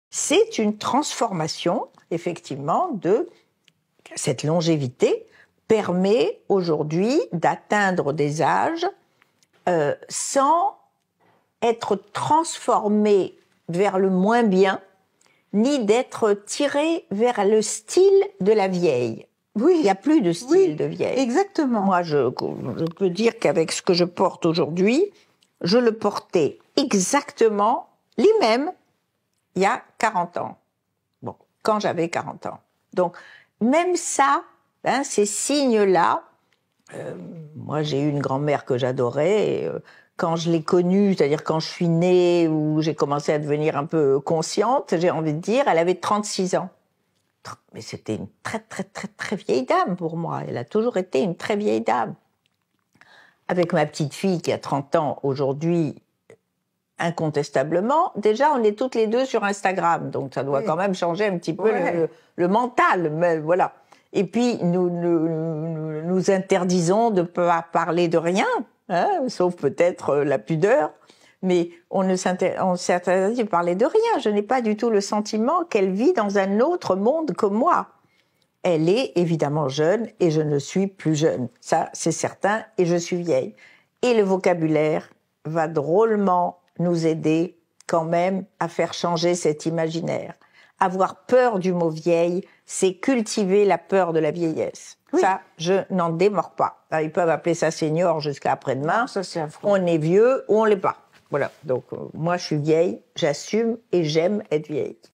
C'est une transformation, effectivement, de cette longévité permet aujourd'hui d'atteindre des âges sans être transformé vers le moins bien, ni d'être tiré vers le style de la vieille. Oui. Il n'y a plus de style de vieille. Exactement. Moi, je peux dire qu'avec ce que je porte aujourd'hui, je le portais exactement les mêmes il y a 40 ans. Bon, quand j'avais 40 ans. Donc, même ça, hein, ces signes-là, moi j'ai eu une grand-mère que j'adorais, et, quand je l'ai connue, c'est-à-dire quand je suis née ou j'ai commencé à devenir un peu consciente, j'ai envie de dire, elle avait 36 ans. Mais c'était une très très très très vieille dame pour moi, elle a toujours été une très vieille dame. Avec ma petite fille qui a 30 ans aujourd'hui, incontestablement, déjà on est toutes les deux sur Instagram, donc ça doit quand même changer un petit peu le mental, mais voilà. Et puis nous interdisons de pas parler de rien, hein, sauf peut-être la pudeur, mais on s'interdit de parler de rien. Je n'ai pas du tout le sentiment qu'elle vit dans un autre monde que moi. Elle est évidemment jeune et je ne suis plus jeune, ça c'est certain, et je suis vieille. Et le vocabulaire va drôlement nous aider quand même à faire changer cet imaginaire. Avoir peur du mot vieille, c'est cultiver la peur de la vieillesse. Oui. Ça, je n'en démords pas. Alors, ils peuvent appeler ça senior jusqu'à après-demain. Ça, c'est affreux. On est vieux ou on l'est pas. Voilà. Donc, moi, je suis vieille, j'assume et j'aime être vieille.